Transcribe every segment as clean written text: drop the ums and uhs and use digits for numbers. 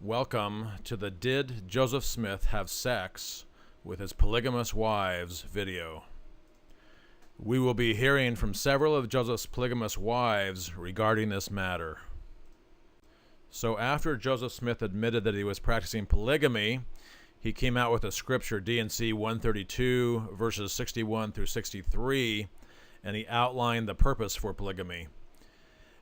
Welcome to the Did Joseph Smith Have Sex with His Polygamous Wives video. We will be hearing from several of Joseph's polygamous wives regarding this matter. So after Joseph Smith admitted that he was practicing polygamy, he came out with a scripture, D&C 132, verses 61 through 63, and he outlined the purpose for polygamy.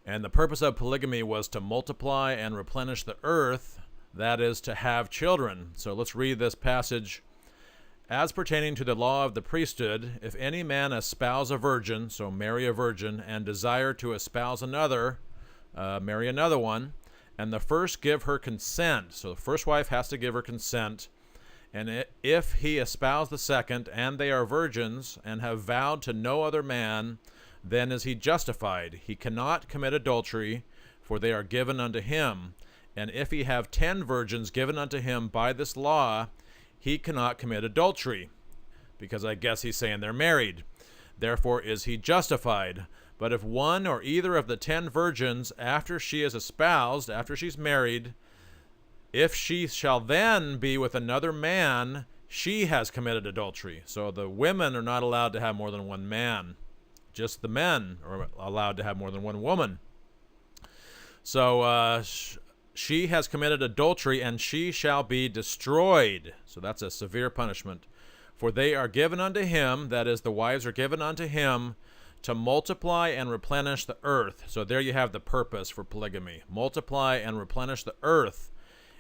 And the purpose of polygamy was to multiply and replenish the earth, that is, to have children. So let's read this passage. As pertaining to the law of the priesthood, if any man espouse a virgin, so marry a virgin, and desire to espouse another, marry another one, and the first give her consent, so the first wife has to give her consent, and if he espouse the second, and they are virgins, and have vowed to no other man, then is he justified. He cannot commit adultery, for they are given unto him. And if he have 10 virgins given unto him by this law, he cannot commit adultery, because I guess he's saying they're married. Therefore is he justified. But if one or either of the 10 virgins, after she is espoused, after she's married, if she shall then be with another man, she has committed adultery. So the women are not allowed to have more than one man. Just the men are allowed to have more than one woman. So she has committed adultery, and she shall be destroyed. So that's a severe punishment. For they are given unto him, that is, the wives are given unto him, to multiply and replenish the earth. So there you have the purpose for polygamy. Multiply and replenish the earth.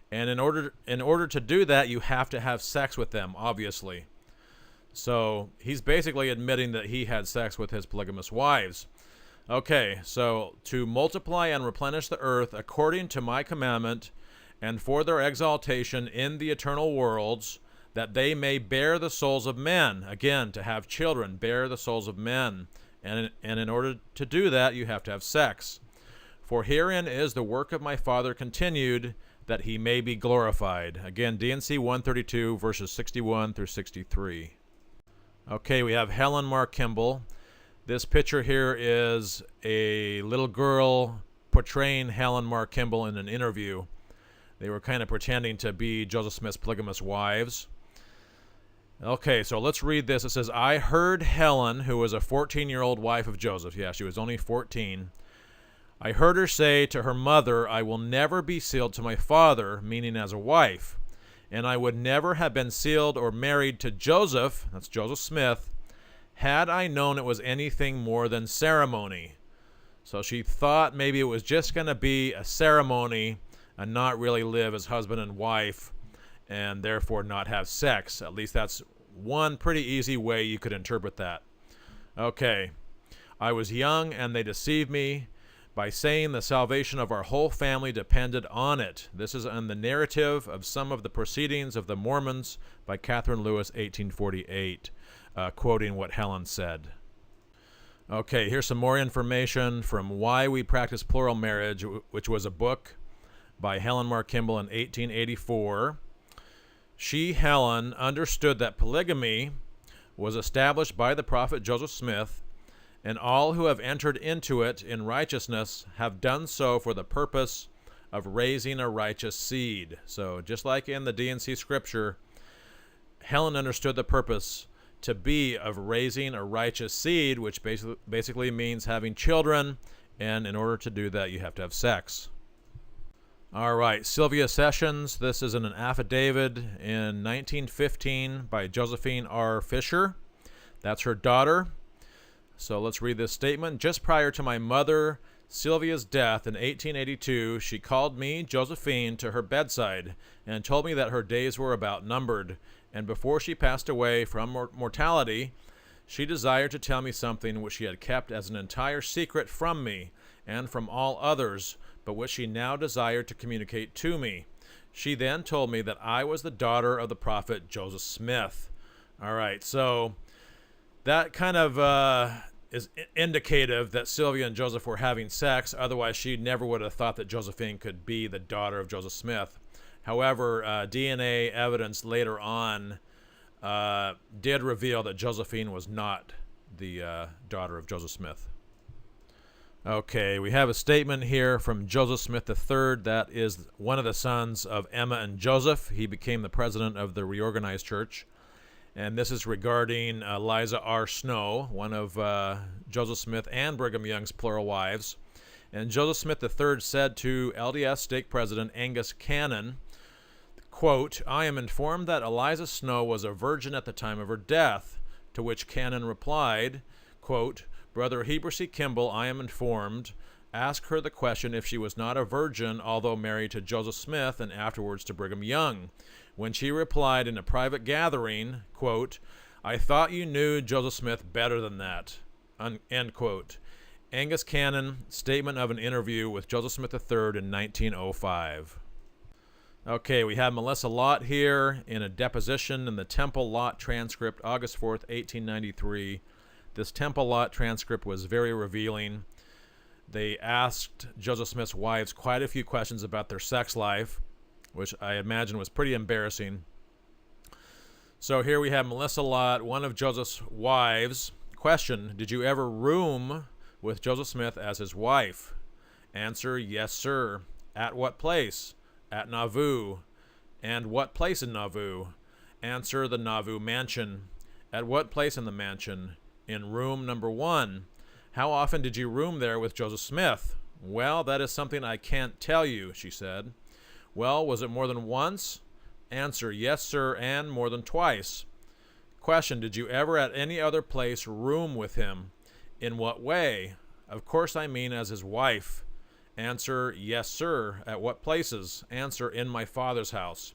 And in order to do that, you have to have sex with them, obviously. So he's basically admitting that he had sex with his polygamous wives. Okay, so to multiply and replenish the earth according to my commandment, and for their exaltation in the eternal worlds, that they may bear the souls of men. Again, to have children, bear the souls of men. And in order to do that, you have to have sex. For herein is the work of my Father continued, that he may be glorified. Again, D&C 132, verses 61 through 63. Okay, we have Helen Mar Kimball. This picture here is a little girl portraying Helen Mar Kimball in an interview. They were kind of pretending to be Joseph Smith's polygamous wives. Okay, so let's read this. It says, I heard Helen, who was a 14-year-old wife of Joseph. Yeah, she was only 14. I heard her say to her mother, I will never be sealed to my father, meaning as a wife. And I would never have been sealed or married to Joseph, that's Joseph Smith, had I known it was anything more than ceremony. So she thought maybe it was just going to be a ceremony and not really live as husband and wife and therefore not have sex. At least that's one pretty easy way you could interpret that. Okay, I was young and they deceived me by saying the salvation of our whole family depended on it. This is in the narrative of some of the proceedings of the Mormons by Catherine Lewis, 1848. Quoting what Helen said. Okay, here's some more information from Why We Practice Plural Marriage, which was a book by Helen Mar Kimball in 1884. She, Helen, understood that polygamy was established by the prophet Joseph Smith, and all who have entered into it in righteousness have done so for the purpose of raising a righteous seed. So just like in the D&C scripture, Helen understood the purpose to be of raising a righteous seed, which basically means having children, and in order to do that, you have to have sex. All right, Sylvia Sessions. This is in an affidavit in 1915 by Josephine R. Fisher. That's her daughter. So let's read this statement. Just prior to my mother, Sylvia's death in 1882, she called me, Josephine, to her bedside and told me that her days were about numbered. And before she passed away from mortality, she desired to tell me something which she had kept as an entire secret from me and from all others, but which she now desired to communicate to me. She then told me that I was the daughter of the prophet Joseph Smith. All right, so that kind of is indicative that Sylvia and Joseph were having sex. Otherwise, she never would have thought that Josephine could be the daughter of Joseph Smith. However, DNA evidence later on did reveal that Josephine was not the daughter of Joseph Smith. Okay, we have a statement here from Joseph Smith III. That is one of the sons of Emma and Joseph. He became the president of the Reorganized Church. And this is regarding Eliza R. Snow, one of Joseph Smith and Brigham Young's plural wives. And Joseph Smith III said to LDS Stake President Angus Cannon, quote, "I am informed that Eliza Snow was a virgin at the time of her death," to which Cannon replied, quote, "Brother Heber C. Kimball, I am informed. Ask her the question if she was not a virgin, although married to Joseph Smith and afterwards to Brigham Young." When she replied in a private gathering, quote, "I thought you knew Joseph Smith better than that," end quote. Angus Cannon, statement of an interview with Joseph Smith III in 1905. Okay, we have Melissa Lott here in a deposition in the Temple Lott transcript, August 4th, 1893. This Temple Lott transcript was very revealing. They asked Joseph Smith's wives quite a few questions about their sex life, which I imagine was pretty embarrassing. So here we have Melissa Lott, one of Joseph's wives. Question, did you ever room with Joseph Smith as his wife? Answer, yes, sir. At what place? At Nauvoo. And what place in Nauvoo? Answer, the Nauvoo mansion. At what place in the mansion? In room number 1. How often did you room there with Joseph Smith? Well, that is something I can't tell you, she said. Well, was it more than once? Answer, yes, sir, and more than twice. Question, did you ever at any other place room with him? In what way? Of course I mean as his wife. Answer, yes, sir. At what places? Answer, in my father's house.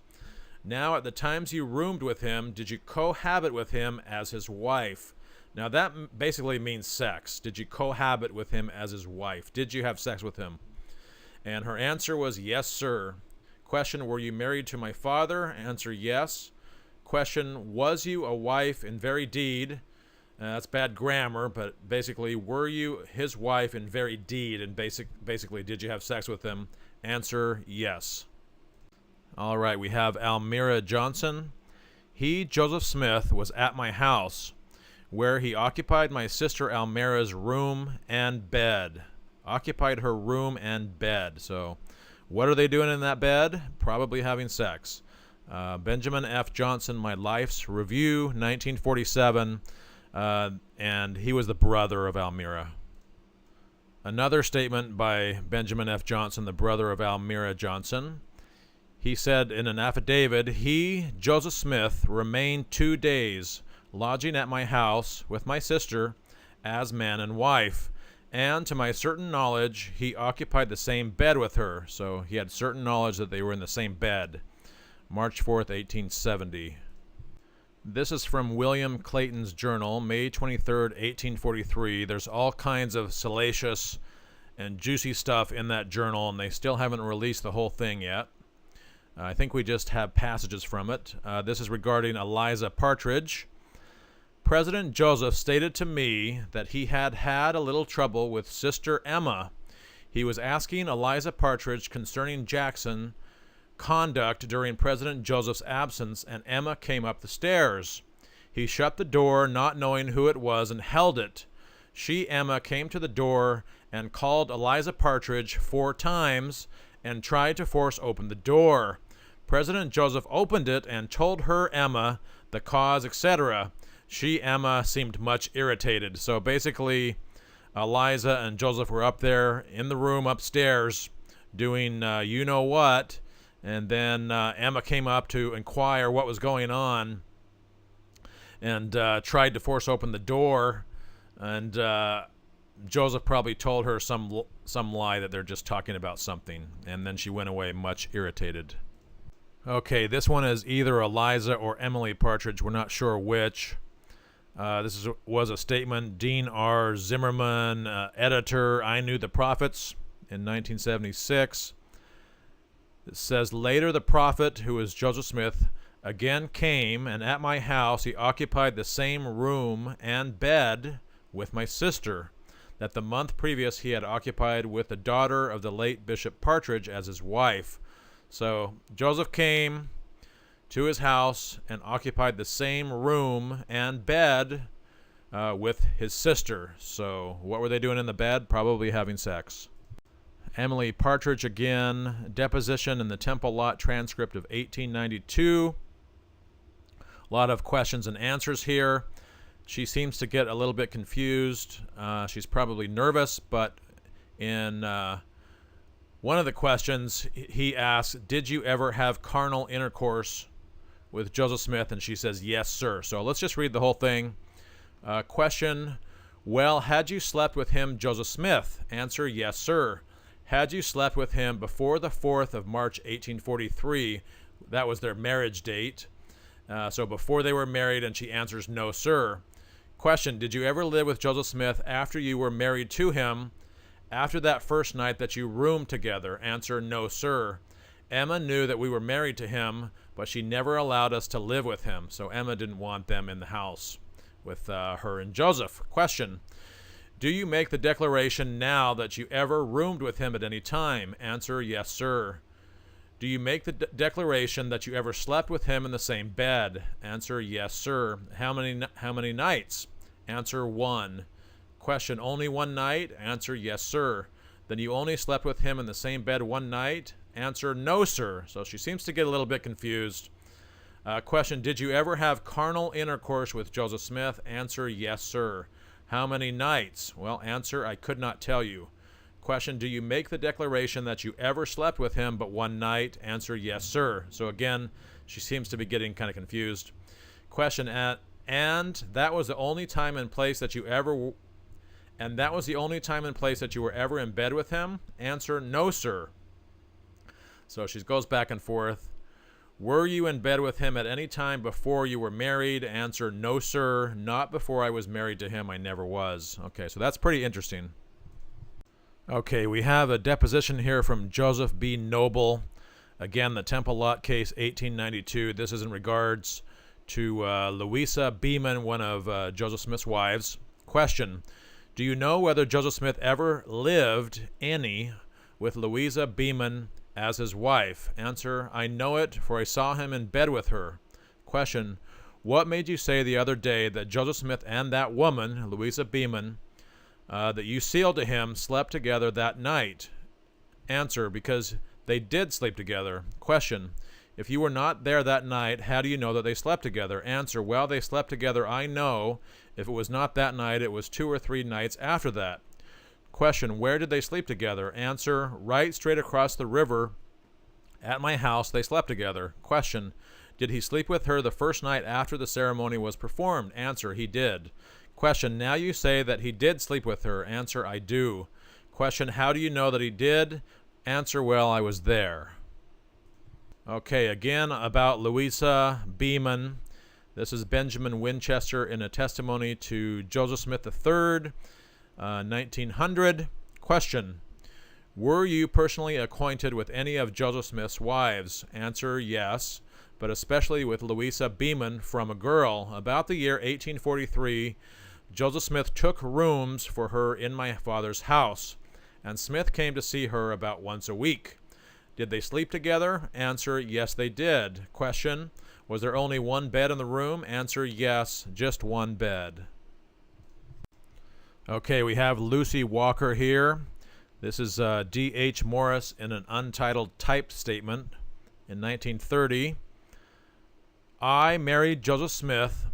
Now, at the times you roomed with him, did you cohabit with him as his wife? Now, that basically means sex. Did you cohabit with him as his wife? Did you have sex with him? And her answer was, yes, sir. Question, were you married to my father? Answer, yes. Question, was you a wife in very deed? That's bad grammar, but basically, were you his wife in very deed? And basically, did you have sex with him? Answer, yes. All right, we have Almira Johnson. He, Joseph Smith, was at my house, where he occupied my sister Almira's room and bed. Occupied her room and bed. So, what are they doing in that bed? Probably having sex. Benjamin F. Johnson, My Life's Review, 1947, and he was the brother of Almira. Another statement by Benjamin F. Johnson, the brother of Almira Johnson. He said in an affidavit, he, Joseph Smith, remained 2 days, lodging at my house with my sister as man and wife, and to my certain knowledge, he occupied the same bed with her, so he had certain knowledge that they were in the same bed. March 4th, 1870. This is from William Clayton's journal, May 23rd, 1843. There's all kinds of salacious and juicy stuff in that journal, and they still haven't released the whole thing yet. I think we just have passages from it. This is regarding Eliza Partridge. President Joseph stated to me that he had had a little trouble with Sister Emma. He was asking Eliza Partridge concerning Jackson conduct during President Joseph's absence, and Emma came up the stairs. He shut the door, not knowing who it was, and held it. She, Emma, came to the door and called Eliza Partridge 4 times and tried to force open the door. President Joseph opened it and told her, Emma, the cause, etc. She, Emma, seemed much irritated. So basically, Eliza and Joseph were up there in the room upstairs doing you-know-what, and then Emma came up to inquire what was going on and tried to force open the door, and Joseph probably told her some lie that they're just talking about something, and then she went away much irritated. Okay, this one is either Eliza or Emily Partridge. We're not sure which. This was a statement. Dean R. Zimmerman, editor, I Knew the Prophets in 1976. It says, later the prophet, who is Joseph Smith, again came, and at my house he occupied the same room and bed with my sister that the month previous he had occupied with the daughter of the late Bishop Partridge as his wife. So Joseph came to his house and occupied the same room and bed with his sister. So what were they doing in the bed? Probably having sex. Emily Partridge again, deposition in the Temple Lot transcript of 1892. A lot of questions and answers here. She seems to get a little bit confused. She's probably nervous, but in one of the questions, he asks, did you ever have carnal intercourse with Joseph Smith? And she says, yes, sir. So let's just read the whole thing. Question, well, had you slept with him, Joseph Smith? Answer, yes, sir. Had you slept with him before the 4th of March, 1843? That was their marriage date. So before they were married, and she answers, no, sir. Question, did you ever live with Joseph Smith after you were married to him, after that first night that you roomed together? Answer, no, sir. Emma knew that we were married to him, but she never allowed us to live with him. So Emma didn't want them in the house with her and Joseph. Question, do you make the declaration now that you ever roomed with him at any time? Answer, yes, sir. Do you make the declaration that you ever slept with him in the same bed? Answer, yes, sir. How many nights? Answer, 1. Question, only one night? Answer, yes, sir. Then you only slept with him in the same bed one night? Answer, no, sir. So she seems to get a little bit confused. Question, did you ever have carnal intercourse with Joseph Smith? Answer, yes, sir. How many nights? Well, answer, I could not tell you. Question, do you make the declaration that you ever slept with him but one night? Answer, yes, sir. So again, she seems to be getting kind of confused. Question, and that was the only time and place that you ever were ever in bed with him? Answer, no, sir. So she goes back and forth. Were you in bed with him at any time before you were married? Answer, no, sir. Not before I was married to him. I never was. Okay, so that's pretty interesting. Okay, we have a deposition here from Joseph B. Noble. Again, the Temple Lot case, 1892. This is in regards to Louisa Beeman, one of Joseph Smith's wives. Question, do you know whether Joseph Smith ever lived any with Louisa Beeman as his wife? Answer, I know it, for I saw him in bed with her. Question, what made you say the other day that Joseph Smith and that woman, Louisa Beeman, that you sealed to him, slept together that night? Answer, because they did sleep together. Question, if you were not there that night, how do you know that they slept together? Answer, well, they slept together, I know. If it was not that night, it was 2 or 3 nights after that. Question, where did they sleep together? Answer, right straight across the river at my house they slept together. Question, did he sleep with her the first night after the ceremony was performed? Answer, he did. Question, now you say that he did sleep with her. Answer, I do. Question, how do you know that he did? Answer, well, I was there. Okay, again about Louisa Beeman. This is Benjamin Winchester in a testimony to Joseph Smith III, 1900. Question, were you personally acquainted with any of Joseph Smith's wives? Answer, yes, but especially with Louisa Beeman from a girl. About the year 1843, Joseph Smith took rooms for her in my father's house, and Smith came to see her about once a week. Did they sleep together? Answer, yes, they did. Question, was there only one bed in the room? Answer, yes, just one bed. Okay, we have Lucy Walker here. This is D.H. Morris in an untitled typed statement in 1930. I married Joseph Smith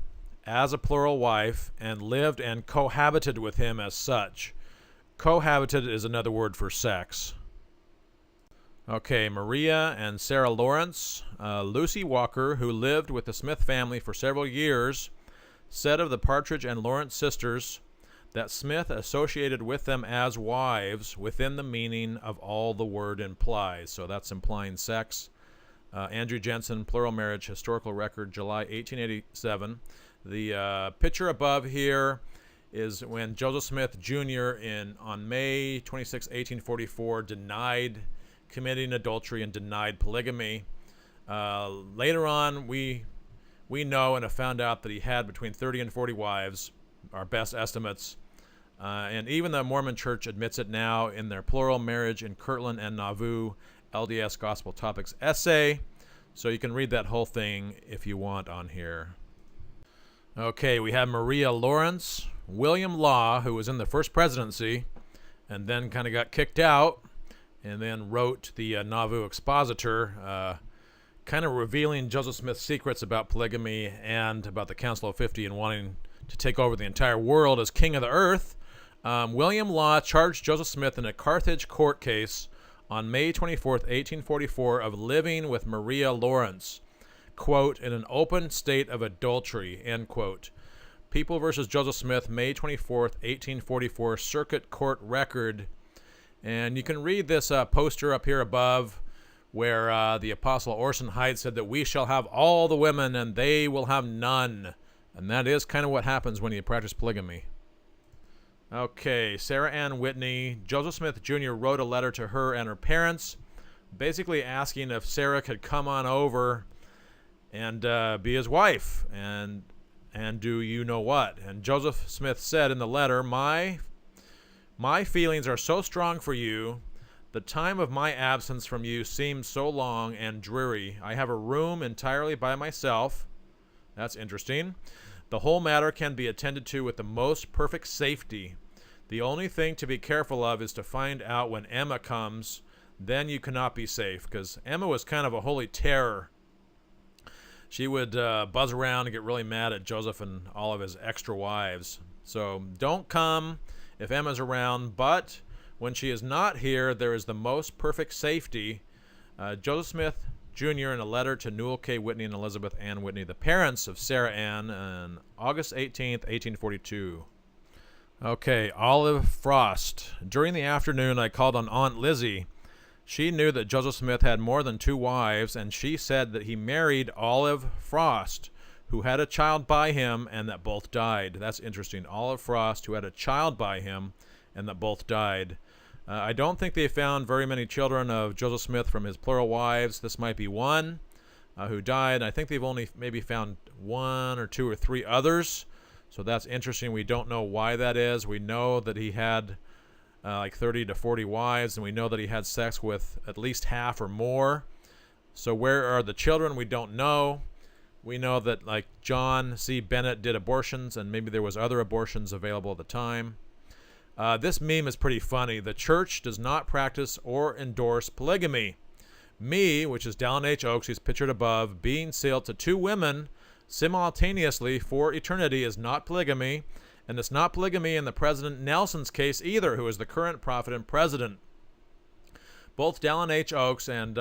as a plural wife and lived and cohabited with him as such. Cohabited is another word for sex. Okay, Maria and Sarah Lawrence. Lucy Walker, who lived with the Smith family for several years, said of the Partridge and Lawrence sisters that Smith associated with them as wives within the meaning of all the word implies. So that's implying sex. Andrew Jensen, Plural Marriage, Historical Record, July 1887. The picture above here is when Joseph Smith Jr. on May 26, 1844, denied committing adultery and denied polygamy. Later on, we know and have found out that he had between 30 and 40 wives, our best estimates. And even the Mormon Church admits it now in their Plural Marriage in Kirtland and Nauvoo LDS Gospel Topics essay. So you can read that whole thing if you want on here. Okay, we have Maria Lawrence, William Law, who was in the first presidency and then kind of got kicked out and then wrote the Nauvoo Expositor, kind of revealing Joseph Smith's secrets about polygamy and about the Council of 50 and wanting to take over the entire world as king of the earth. William Law charged Joseph Smith in a Carthage court case on May 24th, 1844, of living with Maria Lawrence, quote, in an open state of adultery, end quote. People versus Joseph Smith, May 24th, 1844, Circuit Court Record. And you can read this poster up here above where the Apostle Orson Hyde said that we shall have all the women and they will have none. And that is kind of what happens when you practice polygamy. Okay, Sarah Ann Whitney. Joseph Smith Jr. wrote a letter to her and her parents, basically asking if Sarah could come on over and be his wife and do you know what. And Joseph Smith said in the letter, my feelings are so strong for you. The time of my absence from you seems so long and dreary. I have a room entirely by myself. That's interesting. The whole matter can be attended to with the most perfect safety. The only thing to be careful of is to find out when Emma comes. Then you cannot be safe, because Emma was kind of a holy terror. She would buzz around and get really mad at Joseph and all of his extra wives. So don't come if Emma's around, but when she is not here, there is the most perfect safety. Joseph Smith Jr. in a letter to Newell K. Whitney and Elizabeth Ann Whitney, the parents of Sarah Ann, on August 18th, 1842. Okay, Olive Frost. During the afternoon, I called on Aunt Lizzie. She knew that Joseph Smith had more than 2 wives, and she said that he married Olive Frost, who had a child by him, and that both died. That's interesting. Olive Frost, who had a child by him, and that both died. I don't think they found very many children of Joseph Smith from his plural wives. This might be one who died. I think they've only maybe found 1 or 2 or 3 others. So that's interesting. We don't know why that is. We know that he had like 30 to 40 wives, and we know that he had sex with at least half or more. So where are the children? We don't know. We know that like John C. Bennett did abortions, and maybe there was other abortions available at the time. This meme is pretty funny. The church does not practice or endorse polygamy. Me, which is Dallin H. Oaks, he's pictured above, being sealed to 2 women simultaneously for eternity is not polygamy, and it's not polygamy in the President Nelson's case either, who is the current prophet and president. Both Dallin H. Oaks and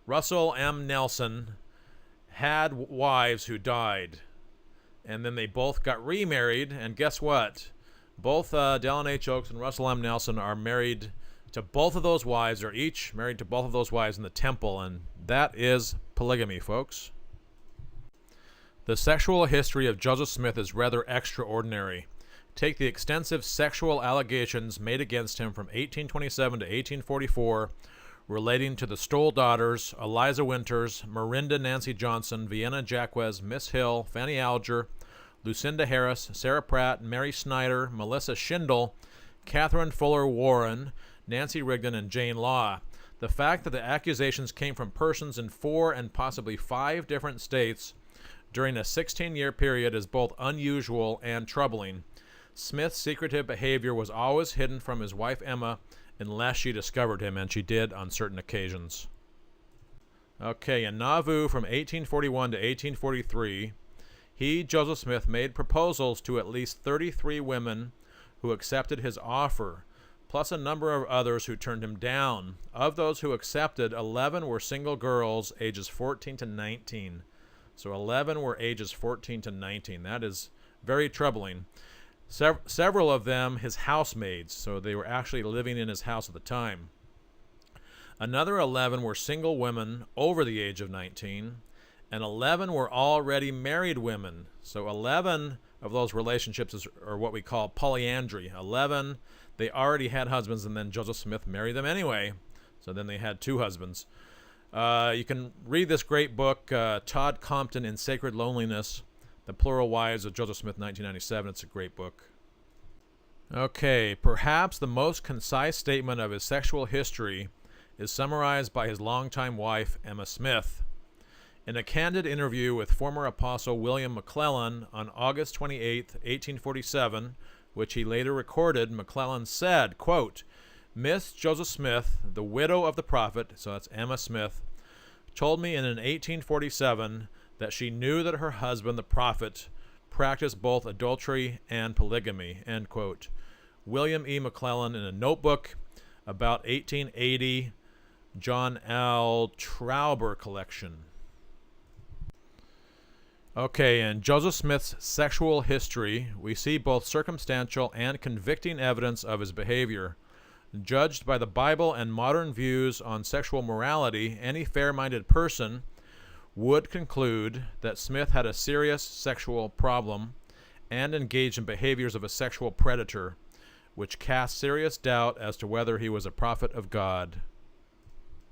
Russell M. Nelson had wives who died, and then they both got remarried, and guess what? Both Dallin H. Oaks and Russell M. Nelson are married to both of those wives, or each married to both of those wives in the temple, and that is polygamy, folks. The sexual history of Joseph Smith is rather extraordinary. Take the extensive sexual allegations made against him from 1827 to 1844, relating to the Stoll daughters, Eliza Winters, Marinda Nancy Johnson, Vienna Jacquez, Miss Hill, Fanny Alger, Lucinda Harris, Sarah Pratt, Mary Snyder, Melissa Schindel, Catherine Fuller Warren, Nancy Rigdon, and Jane Law. The fact that the accusations came from persons in 4 and possibly 5 different states during a 16-year period is both unusual and troubling. Smith's secretive behavior was always hidden from his wife Emma unless she discovered him, and she did on certain occasions. Okay, in Nauvoo from 1841 to 1843, he, Joseph Smith, made proposals to at least 33 women who accepted his offer, plus a number of others who turned him down. Of those who accepted, 11 were single girls ages 14 to 19. So 11 were ages 14 to 19. That is very troubling. Several of them his housemaids, so they were actually living in his house at the time. Another 11 were single women over the age of 19, and 11 were already married women. So 11 of those relationships are what we call polyandry. 11, they already had husbands, and then Joseph Smith married them anyway. So then they had 2 husbands. You can read this great book, Todd Compton in Sacred Loneliness, The Plural Wives of Joseph Smith, 1997. It's a great book. Okay, perhaps the most concise statement of his sexual history is summarized by his longtime wife, Emma Smith. In a candid interview with former Apostle William McClellan on August 28, 1847, which he later recorded, McClellan said, quote, Miss Joseph Smith, the widow of the prophet, so that's Emma Smith, told me in an 1847 that she knew that her husband, the prophet, practiced both adultery and polygamy, end quote. William E. McClellan in a notebook about 1880, John L. Trauber collection. Okay, in Joseph Smith's sexual history, we see both circumstantial and convicting evidence of his behavior. Judged by the Bible and modern views on sexual morality, any fair-minded person would conclude that Smith had a serious sexual problem and engaged in behaviors of a sexual predator, which cast serious doubt as to whether he was a prophet of God.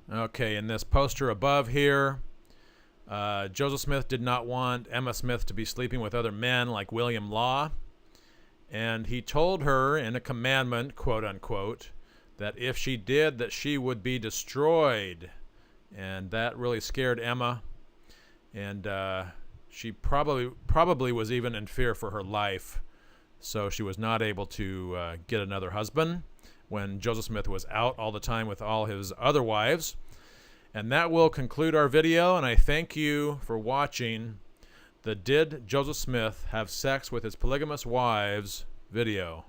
Okay, in this poster above here, Joseph Smith did not want Emma Smith to be sleeping with other men like William Law, and he told her in a commandment, quote unquote, that if she did, that she would be destroyed. And that really scared Emma, and she probably was even in fear for her life, so she was not able to get another husband when Joseph Smith was out all the time with all his other wives. And that will conclude our video, and I thank you for watching the Did Joseph Smith Have Sex with His Polygamous Wives video.